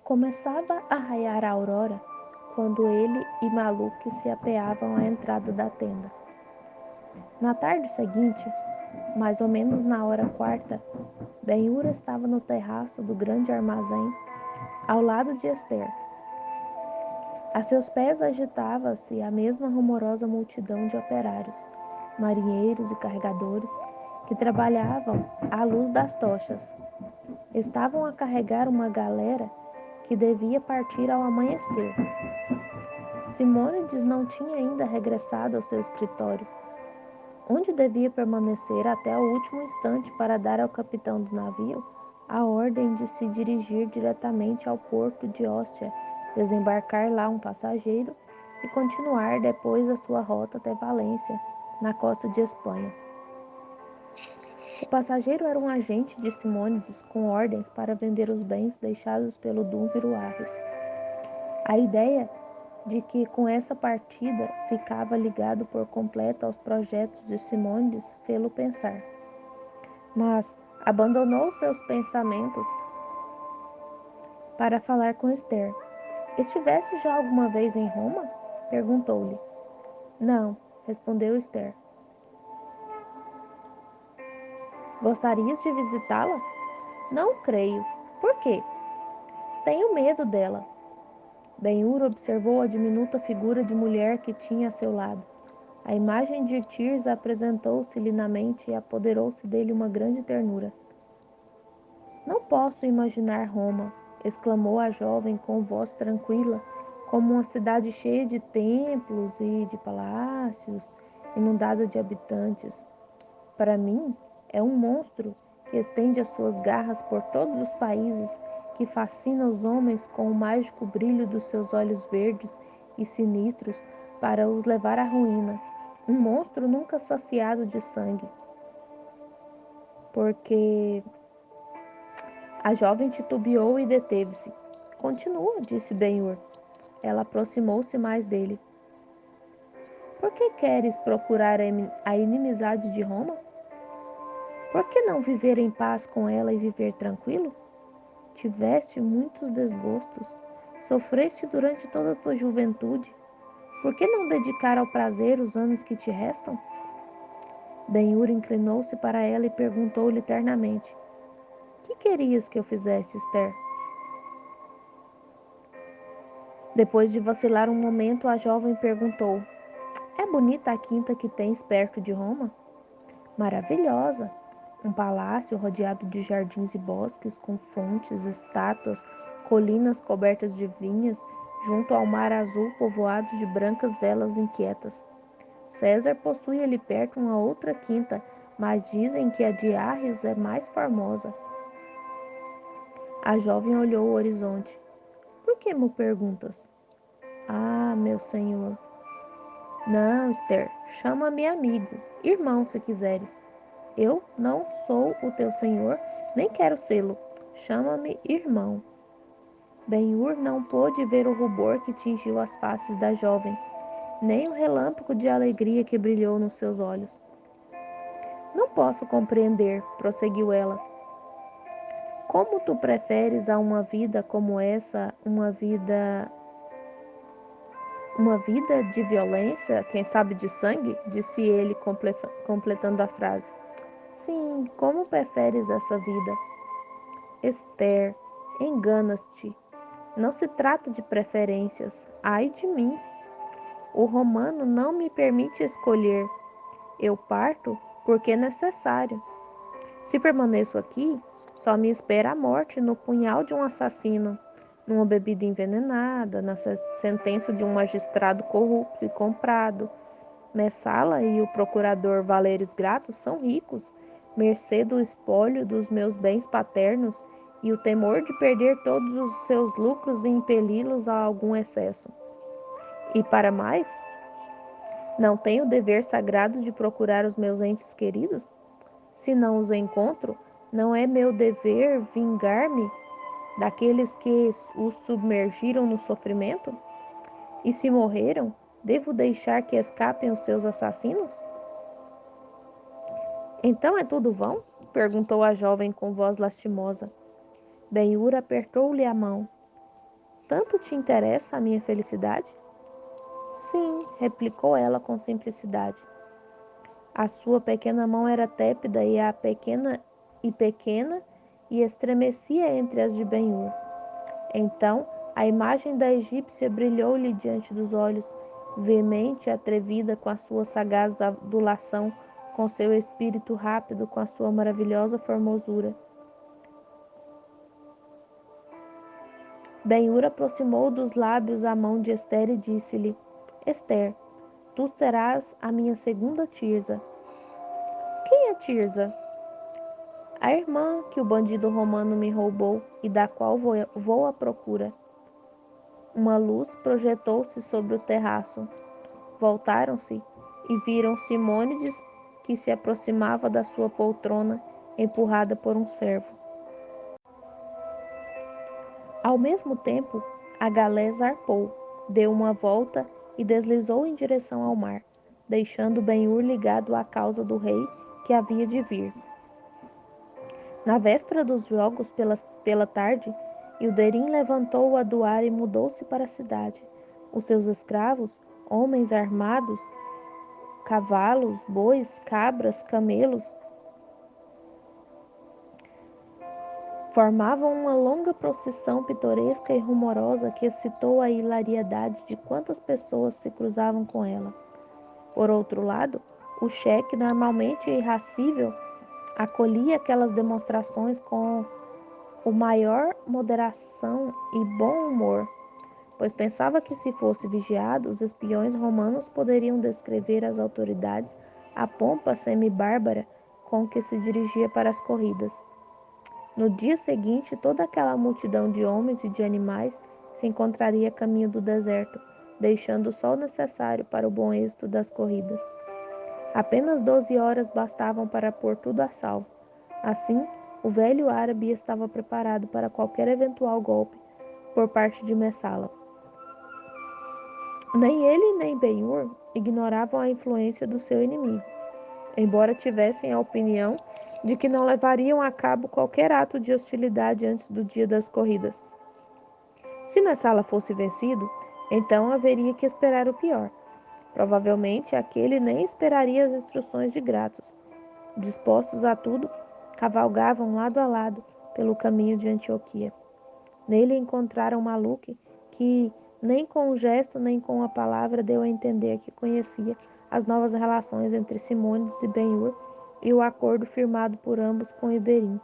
Começava a raiar a aurora quando ele e Maluk se apeavam à entrada da tenda. Na tarde seguinte, mais ou menos na hora quarta, Ben-Hur estava no terraço do grande armazém, ao lado de Esther. A seus pés agitava-se a mesma rumorosa multidão de operários, marinheiros e carregadores que trabalhavam à luz das tochas. Estavam a carregar uma galera que devia partir ao amanhecer. Simônides não tinha ainda regressado ao seu escritório, onde devia permanecer até o último instante para dar ao capitão do navio a ordem de se dirigir diretamente ao porto de Ostia, desembarcar lá um passageiro e continuar depois a sua rota até Valência, na costa de Espanha. O passageiro era um agente de Simônides com ordens para vender os bens deixados pelo Dúnviro Arrios. A ideia de que com essa partida ficava ligado por completo aos projetos de Simônides fê-lo pensar. Mas abandonou seus pensamentos para falar com Esther. Estiveste já alguma vez em Roma? Perguntou-lhe. Não, respondeu Esther. Gostarias de visitá-la? Não creio. Por quê? Tenho medo dela. Ben-Hur observou a diminuta figura de mulher que tinha a seu lado. A imagem de Tirza apresentou-se-lhe na mente e apoderou-se dele uma grande ternura. Não posso imaginar Roma, exclamou a jovem com voz tranquila, como uma cidade cheia de templos e de palácios, inundada de habitantes. Para mim, é um monstro que estende as suas garras por todos os países, que fascina os homens com o mágico brilho dos seus olhos verdes e sinistros para os levar à ruína. Um monstro nunca saciado de sangue. Porque a jovem titubeou e deteve-se. Continua, disse Ben-Hur. Ela aproximou-se mais dele. Por que queres procurar a inimizade de Roma? Por que não viver em paz com ela e viver tranquilo? Tiveste muitos desgostos, sofreste durante toda a tua juventude. Por que não dedicar ao prazer os anos que te restam? Ben-Hur inclinou-se para ela e perguntou-lhe ternamente: Que querias que eu fizesse, Esther? Depois de vacilar um momento, a jovem perguntou: É bonita a quinta que tens perto de Roma? Maravilhosa! Um palácio rodeado de jardins e bosques, com fontes, estátuas, colinas cobertas de vinhas, junto ao mar azul povoado de brancas velas inquietas. César possui ali perto uma outra quinta, mas dizem que a de Arrios é mais formosa. A jovem olhou o horizonte. Por que me perguntas? Ah, meu senhor. Não, Esther, chama-me amigo, irmão, se quiseres. Eu não sou o teu senhor, nem quero sê-lo. Chama-me irmão. Ben-Hur não pôde ver o rubor que tingiu as faces da jovem, nem o relâmpago de alegria que brilhou nos seus olhos. Não posso compreender, prosseguiu ela. Como tu preferes a uma vida como essa, uma vida de violência, quem sabe de sangue? Disse ele, completando a frase. Sim, como preferes essa vida? Esther, enganas-te. Não se trata de preferências. Ai de mim. O romano não me permite escolher. Eu parto porque é necessário. Se permaneço aqui, só me espera a morte no punhal de um assassino, numa bebida envenenada, na sentença de um magistrado corrupto e comprado. Messala e o procurador Valérios Grato são ricos, mercê do espólio dos meus bens paternos e o temor de perder todos os seus lucros e impeli-los a algum excesso. E para mais, não tenho o dever sagrado de procurar os meus entes queridos? Se não os encontro, não é meu dever vingar-me daqueles que os submergiram no sofrimento? E se morreram, devo deixar que escapem os seus assassinos? Então é tudo vão? Perguntou a jovem com voz lastimosa. Ben-Hur apertou-lhe a mão. Tanto te interessa a minha felicidade? Sim, replicou ela com simplicidade. A sua pequena mão era tépida pequena e estremecia entre as de Ben-Hur. Então, a imagem da egípcia brilhou-lhe diante dos olhos, veemente e atrevida com a sua sagaz adulação, com seu espírito rápido, com a sua maravilhosa formosura. Ben-Hur aproximou dos lábios a mão de Esther e disse-lhe: Esther, tu serás a minha segunda Tirza. Quem é Tirza? A irmã que o bandido romano me roubou e da qual vou à procura. Uma luz projetou-se sobre o terraço. Voltaram-se e viram Simônides, que se aproximava da sua poltrona, empurrada por um servo. Ao mesmo tempo, a galé zarpou, deu uma volta e deslizou em direção ao mar, deixando Ben-Hur ligado à causa do rei que havia de vir. Na véspera dos jogos, pela tarde, Ilderim levantou o aduar e mudou-se para a cidade. Os seus escravos, homens armados, cavalos, bois, cabras, camelos, formavam uma longa procissão pitoresca e rumorosa que excitou a hilariedade de quantas pessoas se cruzavam com ela. Por outro lado, o cheque, normalmente irascível, acolhia aquelas demonstrações com o maior moderação e bom humor, pois pensava que, se fosse vigiado, os espiões romanos poderiam descrever às autoridades a pompa semi-bárbara com que se dirigia para as corridas. No dia seguinte, toda aquela multidão de homens e de animais se encontraria a caminho do deserto, deixando só o necessário para o bom êxito das corridas. Apenas 12 horas bastavam para pôr tudo a salvo. Assim, o velho árabe estava preparado para qualquer eventual golpe por parte de Messala. Nem ele nem Ben-Hur ignoravam a influência do seu inimigo, embora tivessem a opinião de que não levariam a cabo qualquer ato de hostilidade antes do dia das corridas. Se Messala fosse vencido, então haveria que esperar o pior. Provavelmente aquele nem esperaria as instruções de Gratos. Dispostos a tudo, cavalgavam lado a lado pelo caminho de Antioquia. Nele encontraram Maluque, que nem com um gesto nem com uma palavra deu a entender que conhecia as novas relações entre Simônides e Ben-Hur e o acordo firmado por ambos com Ilderim.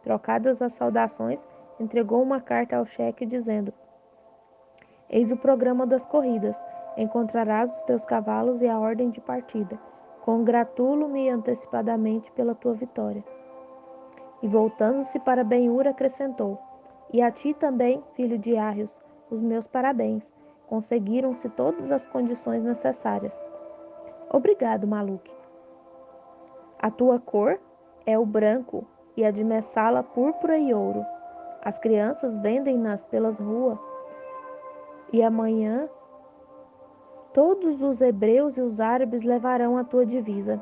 Trocadas as saudações, entregou uma carta ao cheque dizendo: Eis o programa das corridas. Encontrarás os teus cavalos e a ordem de partida. Congratulo-me antecipadamente pela tua vitória. E voltando-se para Ben-Hur, acrescentou: E a ti também, filho de Arrios, os meus parabéns. Conseguiram-se todas as condições necessárias. Obrigado, Maluque. A tua cor é o branco e a de Messala púrpura e ouro. As crianças vendem-nas pelas ruas e amanhã todos os hebreus e os árabes levarão a tua divisa.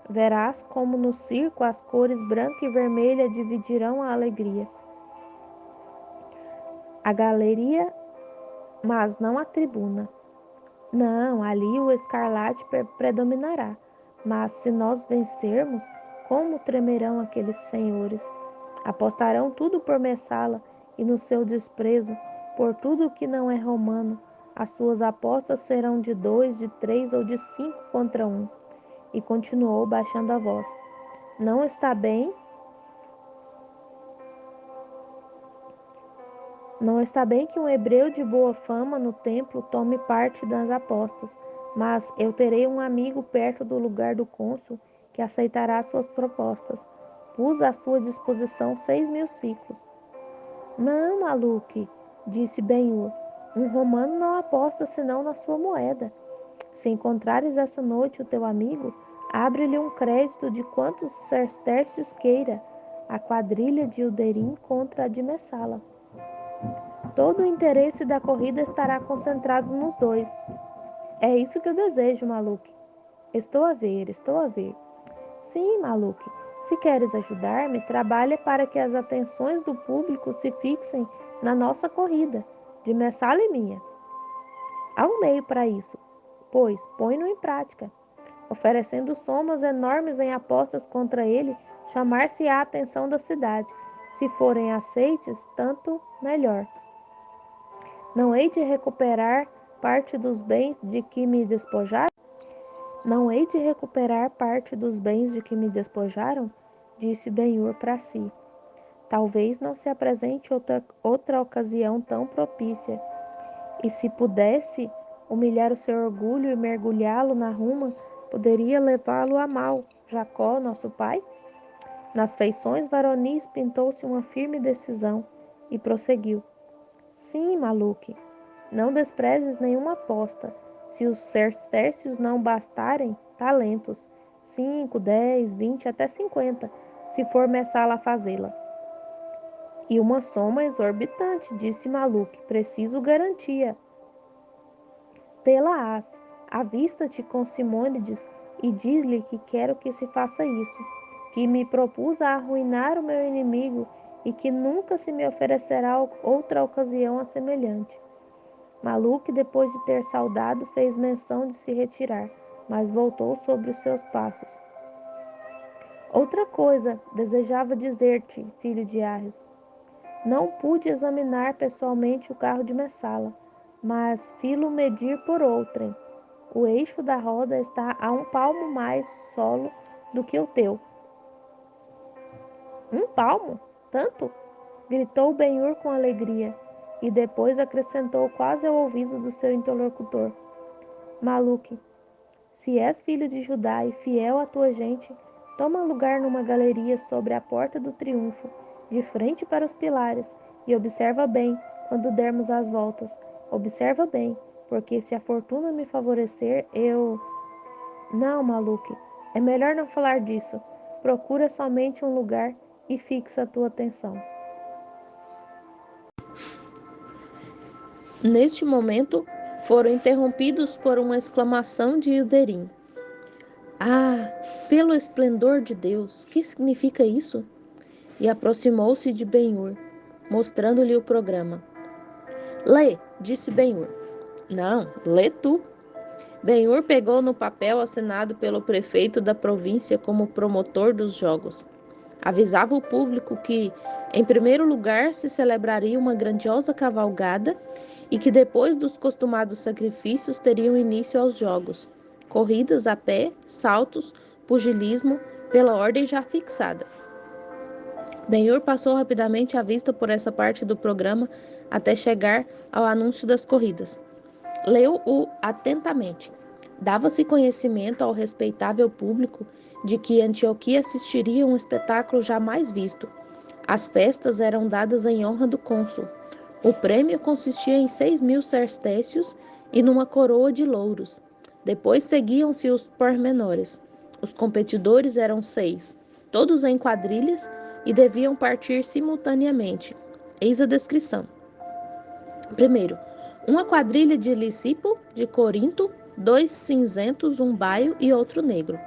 Verás como no circo as cores branca e vermelha dividirão a alegria. A galeria, mas não a tribuna. Não, ali o escarlate predominará. Mas se nós vencermos, como tremerão aqueles senhores? Apostarão tudo por Messala e no seu desprezo por tudo que não é romano. As suas apostas serão de 2, de 3 ou de 5 contra 1. E continuou baixando a voz. Não está bem Não está bem que um hebreu de boa fama no templo tome parte das apostas, mas eu terei um amigo perto do lugar do cônsul que aceitará suas propostas. Pus à sua disposição 6.000 ciclos. Não, Maluque, disse Ben-Hur, um romano não aposta senão na sua moeda. Se encontrares essa noite o teu amigo, abre-lhe um crédito de quantos sestércios queira, a quadrilha de Ilderim contra a de Messala. Todo o interesse da corrida estará concentrado nos dois. É isso que eu desejo, Maluque. Estou a ver, estou a ver. Sim, Maluque. Se queres ajudar-me, trabalha para que as atenções do público se fixem na nossa corrida. de Messala e minha. Há um meio para isso, pois põe-no em prática, oferecendo somas enormes em apostas contra ele, chamar-se-á a atenção da cidade. Se forem aceites, tanto melhor. Não hei de recuperar parte dos bens de que me despojaram? Não hei de recuperar parte dos bens de que me despojaram? Disse Ben-Hur para si. Talvez não se apresente outra ocasião tão propícia. E se pudesse humilhar o seu orgulho e mergulhá-lo na ruma, poderia levá-lo a mal. Jacó, nosso pai? Nas feições varonis pintou-se uma firme decisão e prosseguiu. Sim, Maluque, não desprezes nenhuma aposta. Se os sestércios não bastarem, talentos. 5, 10, 20, até 50, se for Messala a fazê-la. E uma soma exorbitante, disse Maluque. Preciso garantia. Tê-la-ás. Avista-te com Simônides e diz-lhe que quero que se faça isso, que me propus a arruinar o meu inimigo e que nunca se me oferecerá outra ocasião a semelhante. Maluque, depois de ter saudado, fez menção de se retirar, mas voltou sobre os seus passos. Outra coisa desejava dizer-te, filho de Arrios. Não pude examinar pessoalmente o carro de Messala, mas filo medir por outrem. O eixo da roda está a 1 palmo mais solo do que o teu. 1 palmo? Tanto? Gritou Ben-Hur com alegria, e depois acrescentou quase ao ouvido do seu interlocutor. Maluque, se és filho de Judá e fiel à tua gente, toma lugar numa galeria sobre a porta do triunfo, de frente para os pilares, e observa bem quando dermos as voltas. Observa bem, porque se a fortuna me favorecer, eu... Não, Maluque, é melhor não falar disso. Procura somente um lugar e fixa a tua atenção. Neste momento, foram interrompidos por uma exclamação de Ilderim. Ah, pelo esplendor de Deus, que significa isso? E aproximou-se de Ben-Hur, mostrando-lhe o programa. Lê, disse Ben-Hur. Não, lê tu. Ben-Hur pegou no papel assinado pelo prefeito da província como promotor dos jogos. Avisava o público que, em primeiro lugar, se celebraria uma grandiosa cavalgada e que depois dos costumados sacrifícios teriam início aos jogos. Corridas a pé, saltos, pugilismo, pela ordem já fixada. Ben-Hur passou rapidamente a vista por essa parte do programa até chegar ao anúncio das corridas. Leu-o atentamente. Dava-se conhecimento ao respeitável público de que Antioquia assistiria a um espetáculo jamais visto. As festas eram dadas em honra do cônsul. O prêmio consistia em 6.000 sestercios e numa coroa de louros. Depois seguiam-se os pormenores. Os competidores eram 6, todos em quadrilhas e deviam partir simultaneamente. Eis a descrição. Primeiro, uma quadrilha de Lisipo, de Corinto, 2 cinzentos, um baio e outro negro.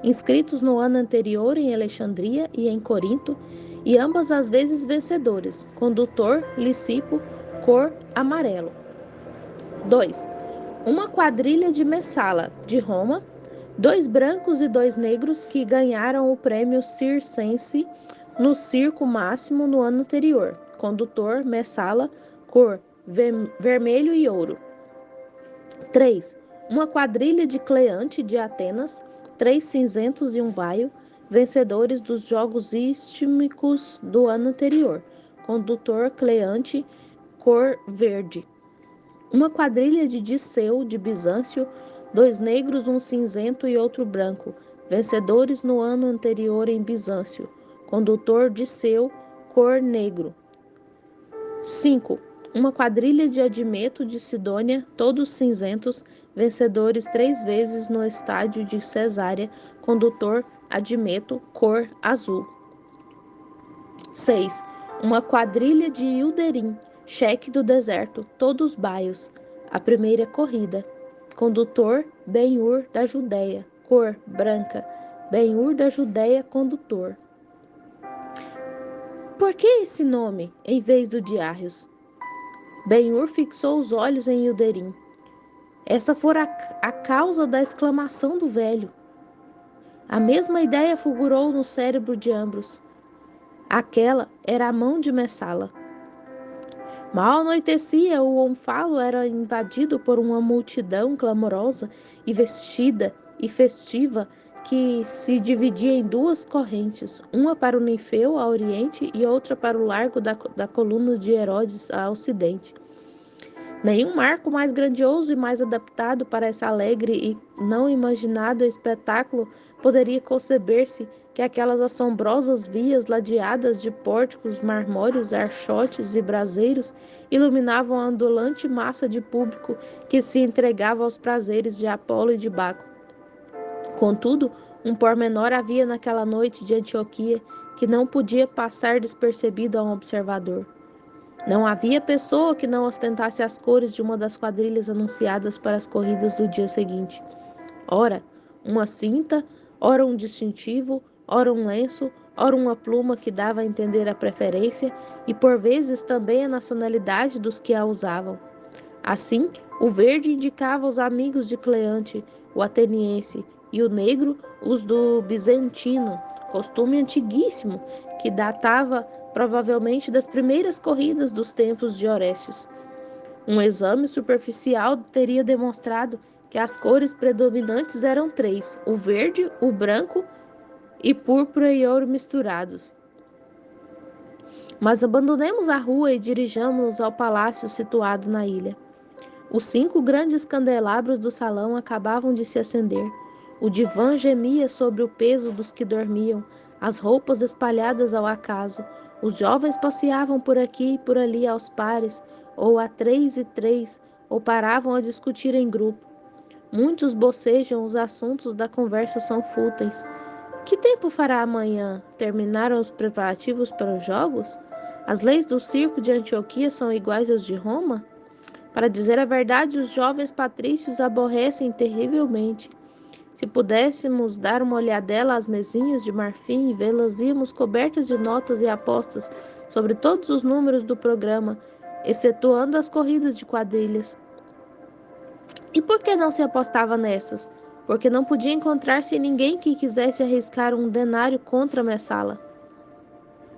Inscritos no ano anterior em Alexandria e em Corinto, e ambas as vezes vencedores, condutor, Lisipo, cor amarelo. 2. Uma quadrilha de Messala, de Roma, 2 brancos e 2 negros que ganharam o prêmio circense no circo máximo no ano anterior, condutor, Messala, cor vermelho e ouro. 3. Uma quadrilha de Cleante de Atenas, 3 cinzentos e um baio, vencedores dos Jogos Istmicos do ano anterior. Condutor Cleante, cor verde. Uma quadrilha de Diceu de Bizâncio, 2 negros, um cinzento e outro branco, vencedores no ano anterior em Bizâncio. Condutor Diceu, cor negro. 5. Uma quadrilha de Admeto de Sidônia, todos cinzentos, vencedores 3 vezes no estádio de Cesárea, condutor Admeto, cor azul. 6. Uma quadrilha de Ilderim, cheque do deserto, todos baios, a primeira corrida. Condutor Ben-Hur da Judéia, cor branca, Ben-Hur da Judéia, condutor. Por que esse nome, em vez do de Arrios? Ben-Hur fixou os olhos em Ilderim. Essa fora a causa da exclamação do velho. A mesma ideia fulgurou no cérebro de ambos. Aquela era a mão de Messala. Mal anoitecia, o Onfalo era invadido por uma multidão clamorosa e vestida e festiva que se dividia em duas correntes, uma para o Ninfeu, a oriente, e outra para o largo da coluna de Herodes, a ocidente. Nenhum marco mais grandioso e mais adaptado para esse alegre e não imaginado espetáculo poderia conceber-se que aquelas assombrosas vias ladeadas de pórticos marmóreos, archotes e braseiros iluminavam a ondulante massa de público que se entregava aos prazeres de Apolo e de Baco. Contudo, um pormenor havia naquela noite de Antioquia que não podia passar despercebido a um observador. Não havia pessoa que não ostentasse as cores de uma das quadrilhas anunciadas para as corridas do dia seguinte. Ora, uma cinta, ora um distintivo, ora um lenço, ora uma pluma que dava a entender a preferência e por vezes também a nacionalidade dos que a usavam. Assim, o verde indicava os amigos de Cleante, o ateniense, e o negro os do bizantino, costume antiguíssimo que datava provavelmente das primeiras corridas dos tempos de Orestes. Um exame superficial teria demonstrado que as cores predominantes eram três: o verde, o branco e púrpura e ouro misturados. Mas abandonemos a rua e dirijamo-nos ao palácio situado na ilha. Os 5 grandes candelabros do salão acabavam de se acender. O divã gemia sobre o peso dos que dormiam, as roupas espalhadas ao acaso. Os jovens passeavam por aqui e por ali aos pares, ou a 3 e 3, ou paravam a discutir em grupo. Muitos bocejam, os assuntos da conversa são fúteis. Que tempo fará amanhã? Terminaram os preparativos para os jogos? As leis do circo de Antioquia são iguais às de Roma? Para dizer a verdade, os jovens patrícios aborrecem terrivelmente. Se pudéssemos dar uma olhadela às mesinhas de marfim e vê-las íamos cobertas de notas e apostas sobre todos os números do programa, excetuando as corridas de quadrilhas. E por que não se apostava nessas? Porque não podia encontrar-se ninguém que quisesse arriscar um denário contra Messala.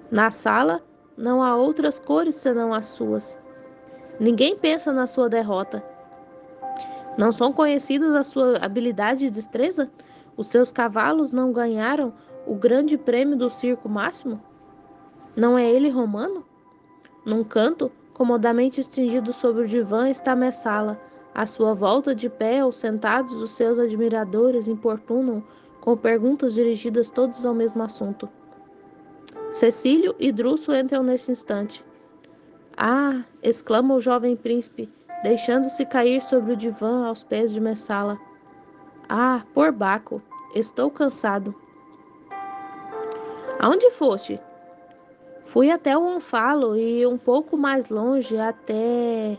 Na sala, não há outras cores senão as suas. Ninguém pensa na sua derrota. Não são conhecidas a sua habilidade e destreza? Os seus cavalos não ganharam o grande prêmio do circo máximo? Não é ele romano? Num canto, comodamente estendido sobre o divã, está Messala. À sua volta, de pé ou sentados, os seus admiradores importunam com perguntas dirigidas todos ao mesmo assunto. Cecílio e Druso entram nesse instante. Ah! Exclama o jovem príncipe, deixando-se cair sobre o divã aos pés de Messala. Ah, por Baco, estou cansado. Aonde foste? Fui até o Onfalo e um pouco mais longe até...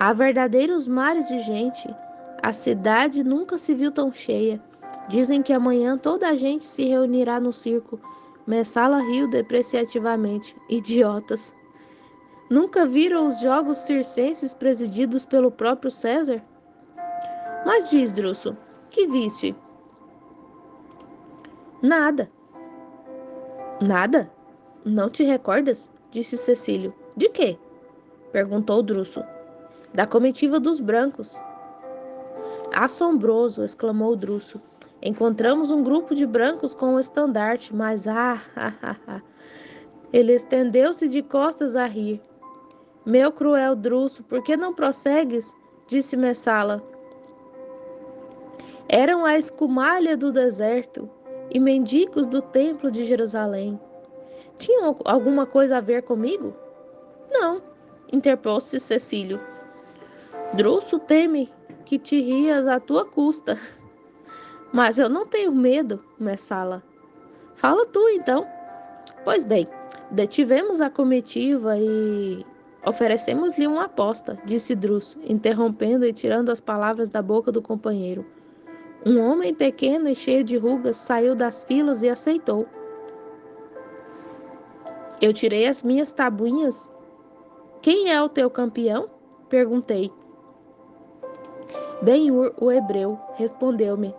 Há verdadeiros mares de gente. A cidade nunca se viu tão cheia. Dizem que amanhã toda a gente se reunirá no circo. Messala riu depreciativamente. Idiotas. Nunca viram os jogos circenses presididos pelo próprio César? Mas diz, Druso, que viste? Nada. Nada? Não te recordas? Disse Cecílio. De quê? Perguntou Druso. Da comitiva dos brancos. Assombroso, exclamou Druso. Encontramos um grupo de brancos com um estandarte, mas Ele estendeu-se de costas a rir. Meu cruel Druso, por que não prossegues? Disse Messala. Eram a escumalha do deserto e mendigos do templo de Jerusalém. Tinham alguma coisa a ver comigo? Não, interpôs-se Cecílio. Druso teme que te rias à tua custa. Mas eu não tenho medo, Messala. Fala tu, então. Pois bem, detivemos a comitiva e oferecemos-lhe uma aposta, disse Druso, interrompendo e tirando as palavras da boca do companheiro. Um homem pequeno e cheio de rugas saiu das filas e aceitou. Eu tirei as minhas tabuinhas Quem é o teu campeão? Perguntei. Ben-Hur, o hebreu, respondeu-me.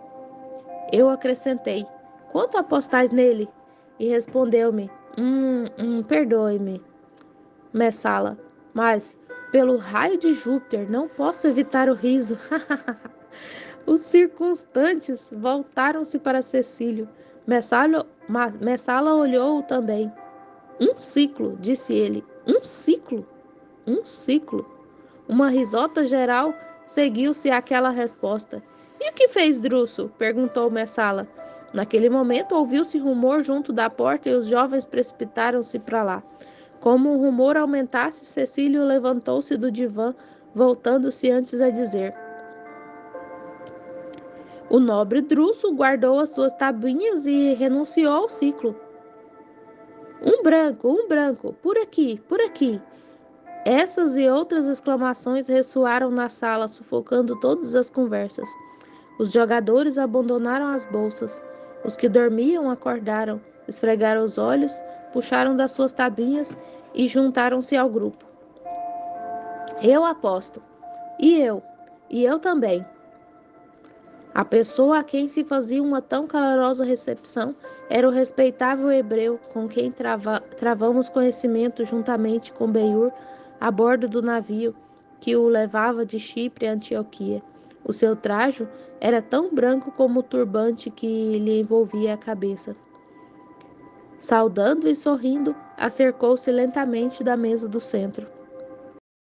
Eu acrescentei, quanto apostais nele? E respondeu-me, perdoe-me, Messala, mas, pelo raio de Júpiter, não posso evitar o riso. Os circunstantes voltaram-se para Cecílio. Messala olhou também. Um ciclo, disse ele. Um ciclo? Um ciclo. Uma risota geral seguiu-se àquela resposta. E o que fez Druso? Perguntou Messala. Naquele momento ouviu-se rumor junto da porta e os jovens precipitaram-se para lá. Como o rumor aumentasse, Cecílio levantou-se do divã, voltando-se antes a dizer: o nobre Druso guardou as suas tabuinhas e renunciou ao ciclo. Um branco, por aqui, por aqui. Essas e outras exclamações ressoaram na sala, sufocando todas as conversas. Os jogadores abandonaram as bolsas. Os que dormiam acordaram, esfregaram os olhos, puxaram das suas tabinhas e juntaram-se ao grupo. Eu aposto. E eu? E eu também. A pessoa a quem se fazia uma tão calorosa recepção era o respeitável hebreu com quem travamos conhecimento juntamente com Ben-Hur a bordo do navio que o levava de Chipre a Antioquia. O seu trajo era tão branco como o turbante que lhe envolvia a cabeça. Saudando e sorrindo, acercou-se lentamente da mesa do centro.